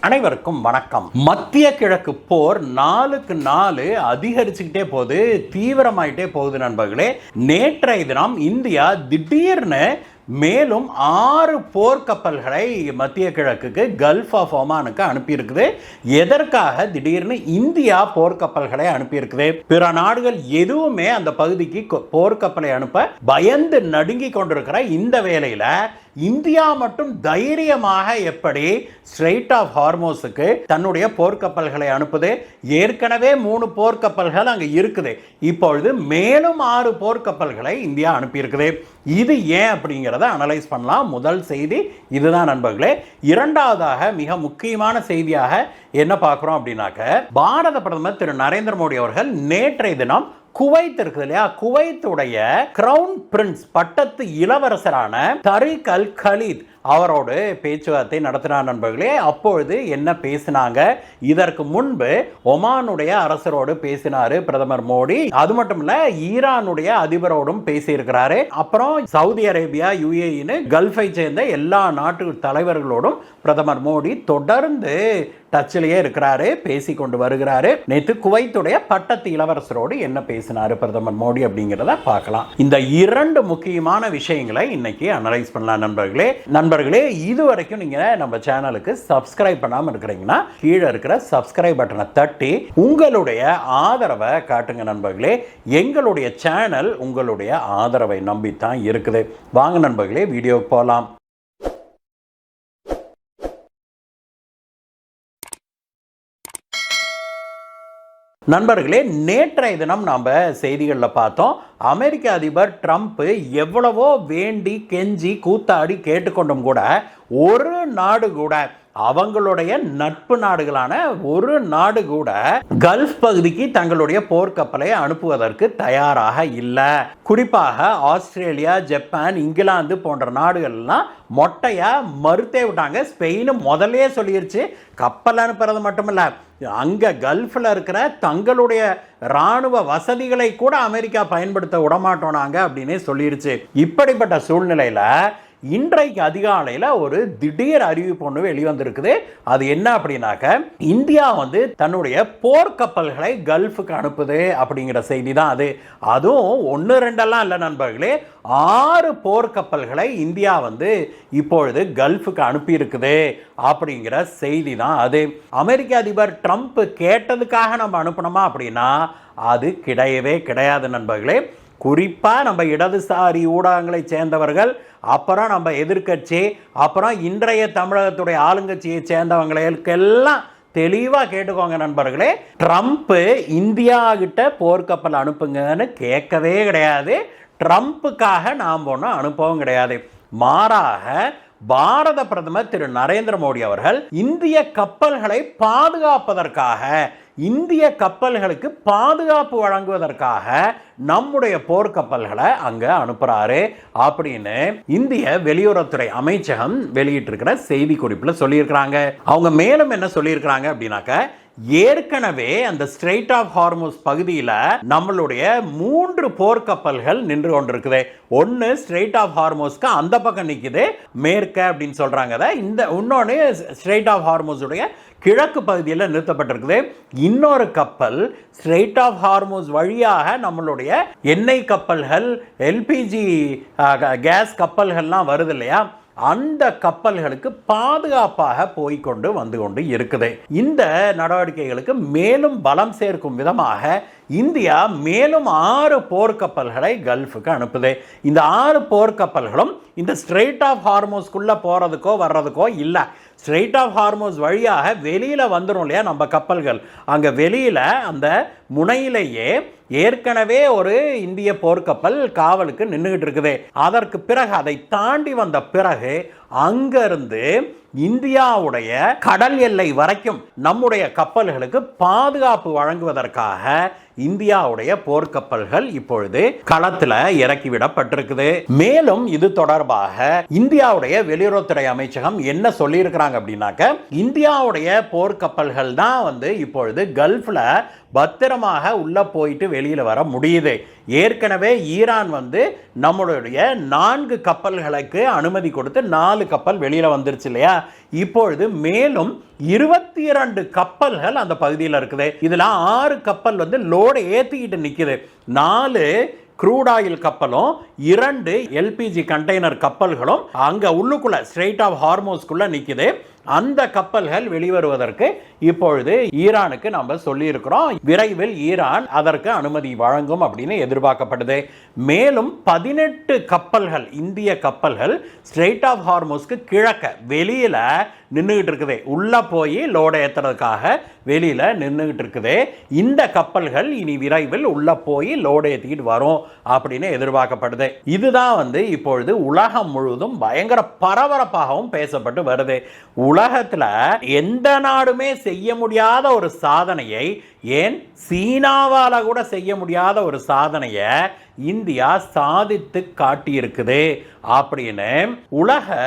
அனைவருக்கும் வணக்கம். மத்திய கிழக்கு போர் நாளுக்கு நாள் அதிகரிச்சுக்கிட்டே போகுது, தீவிரமாயிட்டே போகுது நண்பர்களே. நேற்றைய தினம் இந்தியா திடீர்னு மேலும் 6 போர்க்கப்பல்களை மத்திய கிழக்குக்கு கல்ஃப் ஆஃப் ஒமானுக்கு அனுப்பியிருக்குது. எதற்காக திடீர்னு இந்தியா போர்க்கப்பல்களை அனுப்பியிருக்குது? பிற நாடுகள் எதுவுமே அந்த பகுதிக்கு போர்க்கப்பலை அனுப்ப பயந்து நடுங்கி கொண்டிருக்கிற இந்த வேளையில இந்தியா மட்டும் தைரியமாக எப்படி ஸ்ட்ரெய்ட் ஆஃப் ஹார்மோஸுக்கு தன்னுடைய போர்க்கப்பல்களை அனுப்புது? ஏற்கனவே 3 போர்க்கப்பல்கள் அங்கே இருக்குது. இப்பொழுது மேலும் 6 போர்க்கப்பல்களை இந்தியா அனுப்பியிருக்குது. இது ஏன் அப்படிங்கிறத அனலைஸ் பண்ணலாம். முதல் செய்தி இதுதான் நண்பர்களே. இரண்டாவதாக மிக முக்கியமான செய்தியாக என்ன பார்க்குறோம் அப்படின்னாக்க, பாரத பிரதமர் திரு நரேந்திர மோடி அவர்கள் நேற்றைய தினம் குவைத் இருக்குது இல்லையா, குவைத்துடைய கிரவுன் பிரின்ஸ் பட்டத்து இளவரசரான தரிக் அல் கலீத் அவரோடு பேச்சுவார்த்தை நடத்தினார் நண்பர்களே. அப்பொழுது என்ன பேசினாங்க? இதற்கு முன்பு ஒமானுடைய அரசரோடு பேசினாரு பிரதமர் மோடி. அது மட்டும் இல்ல, ஈரானுடைய அதிபரோடும் பேசியிருக்கிறாரு. அப்புறம் சவுதி அரேபியா, யுஏஇன்னு கல்ஃபை சேர்ந்த எல்லா நாட்டு தலைவர்களோடும் பிரதமர் மோடி தொடர்ந்து டச்சிலேயே இருக்கிறாரு, பேசி கொண்டு வருகிறாரு. நேற்று குவைத்துடைய பட்டத்து இளவரசரோடு என்ன பேசினாரு பிரதமர் மோடி அப்படிங்கிறத பார்க்கலாம். இந்த 2 முக்கியமான விஷயங்களை இன்னைக்கு அனலைஸ் பண்ணலாம் நண்பர்களே. இதுவரைக்கும் நீங்க நம்ம சேனலுக்கு சப்ஸ்கிரைப் பண்ணாம இருக்கிறீங்கன்னா கீழே இருக்கிற சப்ஸ்கிரைப் பட்டனை தட்டி உங்களுடைய ஆதரவை காட்டுங்க நண்பர்களே. எங்களுடைய சேனல் உங்களுடைய ஆதரவை நம்பித்தான் இருக்குது. வாங்க நண்பர்களே, வீடியோக்கு போலாம். நண்பர்களே, நேற்றைய தினம் நாம் செய்திகளில் பார்த்தோம், அமெரிக்க அதிபர் ட்ரம்ப் எவ்வளவோ வேண்டி கெஞ்சி கூத்தாடி கேட்டுக்கொண்டும் கூட ஒரு நாடு கூட, அவங்களுடைய நட்பு நாடுகளான ஒரு நாடு கூட கல்ஃப் பகுதிக்கு தங்களுடைய போர்க்கப்பலை அனுப்புவதற்கு தயாராக இல்லை. குறிப்பாக ஆஸ்திரேலியா, ஜப்பான், இங்கிலாந்து போன்ற நாடுகள்லாம் மொட்டையா மறுத்தே விட்டாங்க. ஸ்பெயின் முதலே சொல்லிருச்சு, கப்பல் அனுப்புறது மட்டுமில்ல, அங்க கல்ஃப்ல இருக்கிற தங்களுடைய ராணுவ வசதிகளை கூட அமெரிக்கா பயன்படுத்த விடமாட்டோம் நாங்க அப்படின்னு சொல்லிருச்சு. இப்படிப்பட்ட சூழ்நிலையில இன்றைக்கு அதிகாலையில் ஒரு திடீர் அறிவிப்பு ஒன்று வெளிவந்திருக்குது. அது என்ன அப்படின்னாக்க, இந்தியா தன்னுடைய போர்க்கப்பல்களை கல்ஃபுக்கு அனுப்புது அப்படிங்கிற செய்தி தான் அது. அதுவும் 1-2 இல்லை நண்பர்களே, 6 போர்க்கப்பல்களை இந்தியா இப்பொழுது கல்ஃபுக்கு அனுப்பி இருக்குது அப்படிங்கிற செய்தி தான் அது. அமெரிக்க அதிபர் ட்ரம்ப் கேட்டதுக்காக நம்ம அனுப்பணுமா அப்படின்னா அது கிடையவே கிடையாது நண்பர்களே. குறிப்பாக நம்ம இடதுசாரி ஊடகங்களை சேர்ந்தவர்கள், அப்புறம் நம்ம எதிர்கட்சி, அப்புறம் இன்றைய தமிழகத்துடைய ஆளுங்கட்சியை சேர்ந்தவங்களுக்கெல்லாம் தெளிவாக கேட்டுக்கோங்க நண்பர்களே. ட்ரம்ப் இந்தியா கிட்ட போர்க்கப்பல் அனுப்புங்கன்னு கேட்கவே கிடையாது. ட்ரம்ப்புக்காக நாம் ஒன்றும் அனுப்பவும் கிடையாது. மாறாக பாரத பிரதமர் திரு நரேந்திர மோடி அவர்கள் இந்திய கப்பல்களை பாதுகாப்பதற்காக, இந்திய கப்பல்களுக்கு பாதுகாப்பு வழங்குவதற்காக நம்முடைய போர்க்கப்பல்களை அங்க அனுப்புறாரு அப்படின்னு இந்திய வெளியுறவுத்துறை அமைச்சகம் வெளியிட்டிருக்கிற செய்தி குறிப்பில் சொல்லியிருக்கிறாங்க. அவங்க மேலும் என்ன சொல்லியிருக்கிறாங்க அப்படின்னாக்க, ஏற்கனவே அந்த ஸ்ட்ரெய்ட் ஆஃப் ஹார்மோஸ் பகுதியில் நம்மளுடைய 3 போர்க்கப்பல்கள் நின்று கொண்டிருக்குது. ஒன்று ஸ்ட்ரெய்ட் ஆஃப் ஹார்மோஸ்க்கு அந்த பக்கம் நிற்குது, மேற்க அப்படின்னு சொல்றாங்க. இன்னொன்று ஸ்ட்ரெய்ட் ஆஃப் ஹார்மோஸுடைய கிழக்கு பகுதியில் நிறுத்தப்பட்டிருக்குது. இன்னொரு கப்பல் ஸ்ட்ரெய்ட் ஆஃப் ஹார்மோஸ் வழியாக நம்மளுடைய எண்ணெய் கப்பல்கள், எல்பிஜி கேஸ் கப்பல்கள்லாம் வருது இல்லையா, அந்த கப்பல்களுக்கு பாதுகாப்பாக போய்கொண்டு வந்து கொண்டு இருக்குது. இந்த நடவடிக்கைகளுக்கு மேலும் பலம் சேர்க்கும் விதமாக இந்தியா மேலும் 6 போர்க்கப்பல்களை கல்ஃபுக்கு அனுப்புது. இந்த 6 போர்க்கப்பல்களும் இந்த ஸ்ட்ரெய்ட் ஆஃப் ஹார்மோஸ்க்குள்ள போறதுக்கோ வர்றதுக்கோ இல்லை. ஸ்ட்ரெய்ட் ஆஃப் ஹார்மோஸ் வழியாக வெளியில வந்துடும் இல்லையா நம்ம கப்பல்கள், அங்க வெளியில அந்த முனையிலேயே ஏற்கனவே ஒரு இந்திய போர்க்கப்பல் காவலுக்கு நின்றுகிட்டு இருக்குது. அதற்கு பிறகு அதை தாண்டி வந்த பிறகு அங்கிருந்து இந்தியாவுடைய கடல் எல்லை வரைக்கும் நம்முடைய கப்பல்களுக்கு பாதுகாப்பு வழங்குவதற்காக இந்தியாவுடைய போர்க்கப்பல்கள் இப்பொழுது களத்தில் இறக்கிவிடப்பட்டிருக்குது. மேலும் இது தொடர்பாக இந்தியாவுடைய வெளியுறவுத்துறை அமைச்சகம் என்ன சொல்லி இருக்கிறாங்க அப்படின்னாக்க, இந்தியாவுடைய போர்க்கப்பல்கள் தான் இப்பொழுது கல்ஃப்ல பத்திரமாக உள்ள போயிட்டு வெளியில வர முடியுது. ஏற்கனவே ஈரான் நம்மளுடைய 4 கப்பல்களுக்கு அனுமதி கொடுத்து 4 4 கப்பல் வெளியில வந்துருச்சு இல்லையா. இப்பொழுது மேலும் 22 கப்பல்கள் அந்த பகுதியில் இருக்குது. இதுல 6 கப்பல் வந்து லோடு ஏத்திக்கிட்டு நிக்குது. 4 க்ரூட் ஆயில் கப்பலும் 2 எல்பிஜி கண்டெய்னர் கப்பல்களும் அங்க உள்ளுக்குள்ள ஸ்ட்ரெய்ட் ஆஃப் ஹார்மோஸ்க்குள்ள நிக்குது. அந்த கப்பல்கள் வெளிவருவதற்கு இப்பொழுது ஈரானுக்கு நம்ம சொல்லி இருக்கிறோம். விரைவில் ஈரான் அதற்கு அனுமதி வழங்கும் அப்படின்னு எதிர்பார்க்கப்படுது. மேலும் 18 கப்பல்கள், இந்திய கப்பல்கள் ஸ்ட்ரெய்ட் ஆஃப் ஹார்மோஸ்க்கு கிழக்க வெளியில நின்றுகிட்டு இருக்குது. உள்ள போய் லோட ஏற்றுறதுக்காக வெளியில நின்றுகிட்டு இருக்குது. இந்த கப்பல்கள் இனி விரைவில் உள்ள போய் லோட ஏற்றிக்கிட்டு வரும் அப்படின்னு எதிர்பார்க்கப்படுது. இதுதான் வந்து இப்பொழுது உலகம் முழுவதும் பயங்கர பரபரப்பாகவும் பேசப்பட்டு வருது. உலகத்துல எந்த நாடுமே செய்ய முடியாத ஒரு சாதனையை, ஏன் சீனாவால கூட செய்ய முடியாத ஒரு சாதனையை இந்தியா சாதித்து காட்டியிருக்குது அப்படின்னு உலக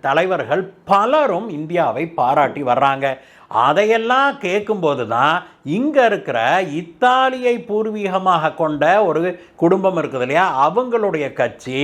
தலைவர்கள் பலரும் இந்தியாவை பாராட்டி வர்றாங்க. அதையெல்லாம் கேட்கும்போது தான் இங்க இருக்கிற இத்தாலியை பூர்வீகமாக கொண்ட ஒரு குடும்பம் இருக்குது இல்லையா, அவங்களுடைய கட்சி,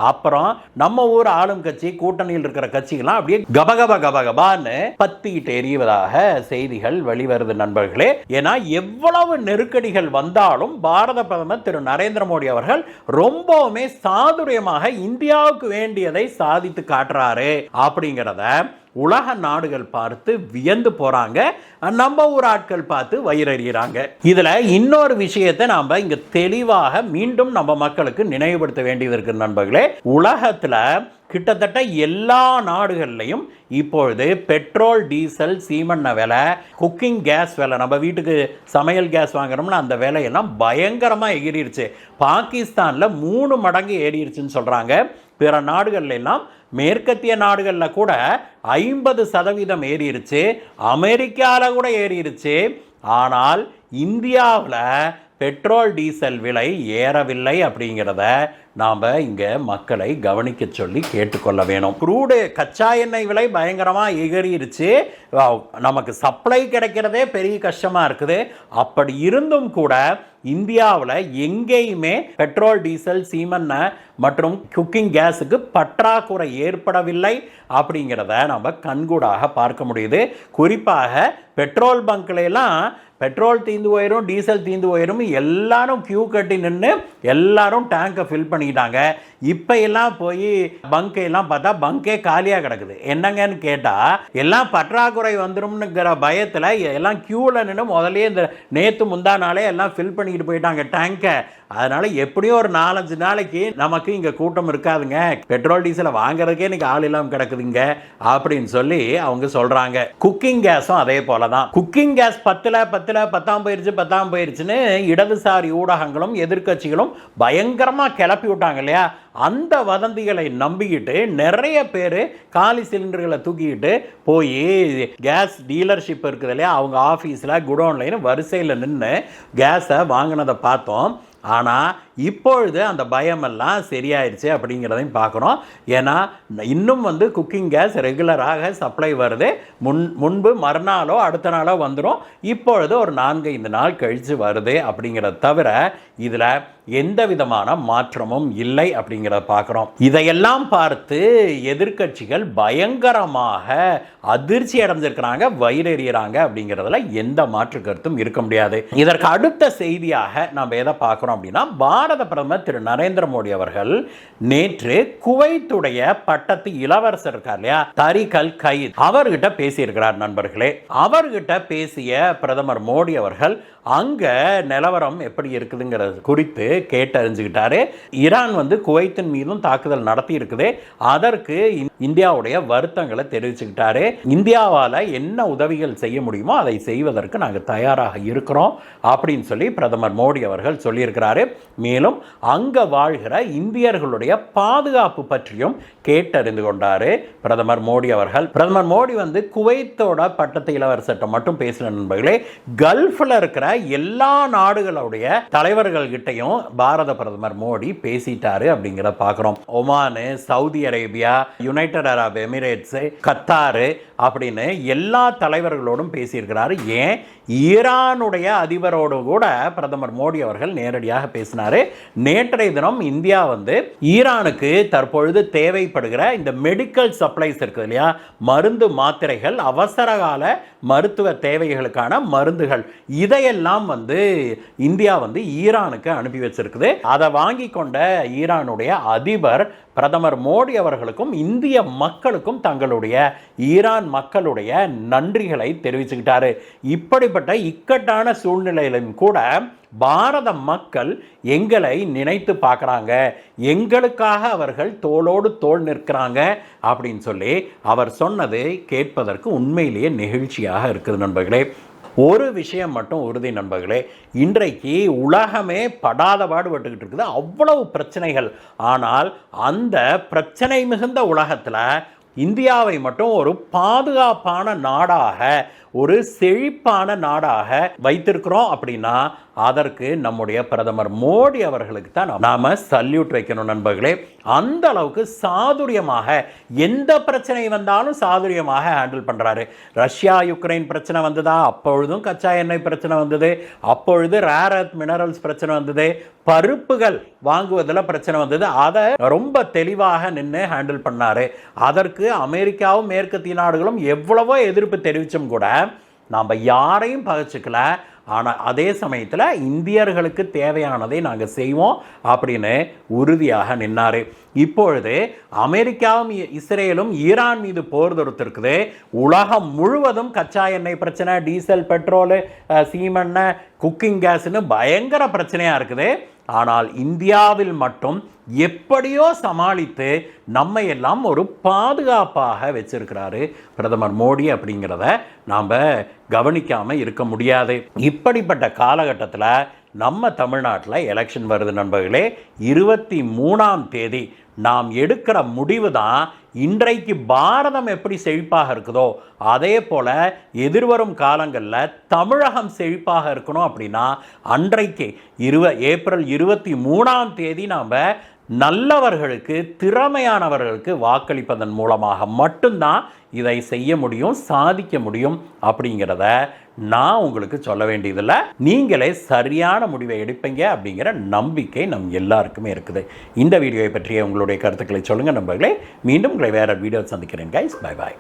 அப்புறம் நம்ம ஊர் ஆளும் கட்சி, கூட்டணியில் இருக்கிற கட்சிகள்லாம் அப்படியே கபகபான்னு பத்திக்கிட்டு எறிவதாக செய்திகள் வெளிவருது நண்பர்களே. ஏன்னா எவ்வளவு நெருக்கடிகள் வந்தாலும் பாரத பிரதமர் திரு நரேந்திர மோடி அவர்கள் ரொம்பவுமே சாதுரியமாக இந்தியாவுக்கு வேண்டியதை சாதித்து காட்டுறாரு அப்படிங்கிறத உலக நாடுகள் பார்த்து வியந்து போறாங்க. நம்ம ஊர் ஆட்கள் பார்த்து வயிறறிகிறாங்க. இதுல இன்னொரு விஷயத்தை நாம இங்க தெளிவாக மீண்டும் நம்ம மக்களுக்கு நினைவுபடுத்த வேண்டியது இருக்கு நண்பர்களே. உலகத்துல கிட்டத்தட்ட எல்லா நாடுகள்லையும் இப்பொழுது பெட்ரோல், டீசல், சீமெண்ண விலை, குக்கிங் கேஸ் விலை, நம்ம வீட்டுக்கு சமையல் கேஸ் வாங்குறோம்னா அந்த விலையெல்லாம் பயங்கரமாக எகிரிருச்சு. பாகிஸ்தானில் 3 மடங்கு ஏறிடுச்சுன்னு சொல்கிறாங்க. பிற நாடுகள்ல எல்லாம், மேற்கத்திய நாடுகளில் கூட 50% ஏறிடுச்சு. அமெரிக்காவில் கூட ஏறிடுச்சு. ஆனால் இந்தியாவில் பெட்ரோல், டீசல் விலை ஏறவில்லை அப்படிங்கிறத நாம் இங்கே மக்களை கவனிக்க சொல்லி கேட்டுக்கொள்ள வேணும். குரூடு கச்சா எண்ணெய் விலை பயங்கரமாக எகிரிருச்சு. நமக்கு சப்ளை கிடைக்கிறதே பெரிய கஷ்டமாக இருக்குது. அப்படி இருந்தும் கூட இந்தியாவில் எங்கேயுமே பெட்ரோல், டீசல், சீமெண்ண மற்றும் குக்கிங் கேஸுக்கு பற்றாக்குறை ஏற்படவில்லை அப்படிங்கிறத நம்ம கண்கூடாக பார்க்க முடியுது. குறிப்பாக பெட்ரோல் பங்க்லாம் பெட்ரோல் தீந்து போயிடும், டீசல் தீந்து போயிடும், எல்லாரும் கியூ கட்டி நின்று எல்லாரும் டேங்கை ஃபில் பண்ணிக்கிட்டாங்க. இப்போ எல்லாம் போய் பங்கையெல்லாம் பார்த்தா பங்கே காலியாக கிடக்குது. என்னங்கன்னு கேட்டால் எல்லாம் பற்றாக்குறை வந்துடும்னுங்கிற பயத்தில் எல்லாம் கியூவில் நின்று முதலே இந்த நேற்று முந்தா நாளே எல்லாம் ஃபில் பண்ணிக்கிட்டு போயிட்டாங்க டேங்கை. அதனால் எப்படியும் ஒரு 4-5 நாளைக்கு நமக்கு இங்கே கூட்டம் இருக்காதுங்க, பெட்ரோல் டீசலை வாங்குறதுக்கே இன்றைக்கி ஆள் இல்லாமல் கிடக்குதுங்க அப்படின்னு சொல்லி அவங்க சொல்கிறாங்க. குக்கிங் கேஸும் அதே போல தான். குக்கிங் கேஸ் 10 போயிருச்சுன்னு இடதுசாரி ஊடகங்களும் எதிர்க்கட்சிகளும் பயங்கரமாக கிளப்பி விட்டாங்க இல்லையா. அந்த வதந்திகளை நம்பிக்கிட்டு நிறைய பேர் காலி சிலிண்டர்களை தூக்கிக்கிட்டு போய் கேஸ் டீலர்ஷிப் இருக்குது இல்லையா, அவங்க ஆஃபீஸில் குடோன்லைன்னு வரிசையில் நின்று கேஸை வாங்கினதை பார்த்தோம். ஆனால் இப்பொழுது அந்த பயமெல்லாம் சரியாயிருச்சு அப்படிங்கிறதையும் பார்க்குறோம். ஏன்னா இன்னும் வந்து குக்கிங் கேஸ் ரெகுலராக சப்ளை வருது. முன்பு மறுநாளோ அடுத்த நாளோ வந்துடும். இப்பொழுது ஒரு 4-5 நாள் கழித்து வருது. அப்படிங்கிறத தவிர இதில் எந்த விதமான மாற்றமும் இல்லை அப்படிங்கிறத பார்க்குறோம். இதையெல்லாம் பார்த்து எதிர்க்கட்சிகள் பயங்கரமாக அதிர்ச்சி அடைஞ்சிருக்கிறாங்க, வயிறெறிகிறாங்க அப்படிங்கிறதுல எந்த மாற்று கருத்தும் இருக்க முடியாது. இதற்கு அடுத்த செய்தியாக நம்ம எதை பார்க்குறோம் அப்படின்னா, பாரத பிரதமர் திரு நரேந்திர மோடி அவர்கள் நேற்று குவைத்துடைய பட்டத்து இளவரசர் இருக்கார் இல்லையா, தரிக் அல் கயீத், அவர்கிட்ட பேசியிருக்கிறார் நண்பர்களே. அவர்கிட்ட பேசிய பிரதமர் மோடி அவர்கள் அங்க நிலவரம் எப்படி இருக்குதுங்கிறது குறித்து கேட்டறிஞ்சுக்கிட்டாரு. ஈரான் வந்து குவைத்தின் மீதும் தாக்குதல் நடத்தி இருக்குது. அதற்கு இந்தியாவுடைய வருத்தங்களை தெரிவிச்சுக்கிட்டாரு. இந்தியாவால் என்ன உதவிகள் செய்ய முடியுமோ அதை செய்வதற்கு நாங்கள் தயாராக இருக்கிறோம் அப்படின்னு சொல்லி பிரதமர் மோடி அவர்கள் சொல்லியிருக்கிறாரு. மேலும் அங்க வாழ்கிற இந்தியர்களுடைய பாதுகாப்பு பற்றியும் கேட்டறிந்து கொண்டாரு பிரதமர் மோடி அவர்கள். பிரதமர் மோடி வந்து குவைத்தோட பட்டத்து இளவரசர்கிட்ட மட்டும் பேசின நண்பர்களே, கல்ஃபில் இருக்கிற எல்லா நாடுகளுடைய தலைவர்கள் கிட்டையும் பாரத பிரதமர் மோடி பேசிட்டாரு அப்படிங்கிறத பார்க்கிறோம். Oman, Saudi Arabia, United Arab Emirates, Qatar அப்படின்னு எல்லா தலைவர்களோடும் பேசியிருக்கிறாரு. ஏன் ஈரானுடைய அதிபரோடு கூட பிரதமர் மோடி அவர்கள் நேரடியாக பேசினாரு. நேற்றைய தினம் இந்தியா வந்து ஈரானுக்கு தற்பொழுது தேவைப்படுகிற தேவைப்படுகிற இந்த மெடிக்கல் சப்ளைஸ் இருக்குது இல்லையா, மருந்து மாத்திரைகள், அவசரகால மருத்துவ தேவைகளுக்கான மருந்துகள், இதையெல்லாம் இந்தியா ஈரானுக்கு அனுப்பி வச்சிருக்குது. அதை வாங்கி கொண்ட ஈரானுடைய அதிபர் பிரதமர் மோடி அவர்களுக்கும் இந்திய மக்களுக்கும் தங்களுடைய ஈரான் மக்களுடைய நன்றிகளை தெரிவிச்சுக்கிட்டாரு. இப்படிப்பட்ட இக்கட்டான சூழ்நிலையிலும் கூட பாரத மக்கள் எங்களை நினைத்து பார்க்குறாங்க, எங்களுக்காக அவர்கள் தோளோடு தோள் நிற்கிறாங்க அப்படின்னு சொல்லி அவர் சொன்னது கேட்பதற்கு உண்மையிலேயே நெகிழ்ச்சியாக இருக்குது நண்பர்களே. ஒரு விஷயம் மட்டும் உறுதி நண்பர்களே, இன்றைக்கு உலகமே படாத பாடுபட்டுக்கிட்டு இருக்குது, அவ்வளவு பிரச்சனைகள். ஆனால் அந்த பிரச்சனை மிகுந்த உலகத்தில் இந்தியாவை மட்டும் ஒரு பாதுகாப்பான நாடாக, ஒரு செழிப்பான நாடாக வைத்திருக்கிறோம் அப்படின்னா அதற்கு நம்முடைய பிரதமர் மோடி அவர்களுக்கு தான் நாம சல்யூட் வைக்கணும் நண்பர்களே. அந்த அளவுக்கு சாதுரியமாக எந்த பிரச்சனை வந்தாலும் சாதுரியமாக ஹேண்டில் பண்றாரு. ரஷ்யா யுக்ரைன் பிரச்சனை வந்ததா, அப்பொழுதும் கச்சா எண்ணெய் பிரச்சனை வந்தது, அப்பொழுது ரேர் எர்த் மினரல்ஸ் பிரச்சனை வந்தது, பருப்புகள் வாங்குவதில் பிரச்சனை வந்தது, அதை ரொம்ப தெளிவாக நின்று ஹேண்டில் பண்ணாரு. அதற்கு அமெரிக்காவும் மேற்கத்திய நாடுகளும் எவ்வளவோ எதிர்ப்பு தெரிவிச்சும் கூட நாம் யாரையும் பகைச்சிக்கல. ஆனால் அதே சமயத்தில் இந்தியர்களுக்கு தேவையானதை நாங்கள் செய்வோம் அப்படின்னு உறுதியாக நின்னாரு. இப்பொழுது அமெரிக்காவும் இஸ்ரேலும் ஈரான் மீது போர் தொடுத்திருக்குது. உலகம் முழுவதும் கச்சா எண்ணெய் பிரச்சனை, டீசல், பெட்ரோலு, சீமெண்ணெய், குக்கிங் கேஸ்ன்னு பயங்கர பிரச்சனையாக இருக்குது. ஆனால் இந்தியாவில் மட்டும் எப்படியோ சமாளித்து நம்மை எல்லாம் ஒரு பாதுகாப்பாக வச்சிருக்கிறாரு பிரதமர் மோடி. அப்படிங்கிறத நாம் கவனிக்காமல் இருக்க முடியாது. இப்படிப்பட்ட காலகட்டத்தில் நம்ம தமிழ்நாட்டில் எலெக்ஷன் வருது நண்பர்களே. 23ஆம் தேதி நாம் எடுக்கிற முடிவு தான் இன்றைக்கு பாரதம் எப்படி செழிப்பாக இருக்குதோ அதே போல எதிர்வரும் காலங்களில் தமிழகம் செழிப்பாக இருக்கணும். அப்படின்னா அன்றைக்கு ஏப்ரல் 23ஆம் தேதி நாம் நல்லவர்களுக்கு, திறமையானவர்களுக்கு வாக்களிப்பதன் மூலமாக மட்டும்தான் இதை செய்ய முடியும், சாதிக்க முடியும். அப்படிங்கிறத நான் உங்களுக்கு சொல்ல வேண்டியதில்லை, நீங்களே சரியான முடிவை எடுப்பீங்க அப்படிங்கிற நம்பிக்கை நம் எல்லாருக்குமே இருக்குது. இந்த வீடியோவை பற்றிய உங்களுடைய கருத்துக்களை சொல்லுங்கள் நண்பர்களே. மீண்டும் உங்களை வேற வீடியோ சந்திக்கிறேன் கைஸ். Bye bye.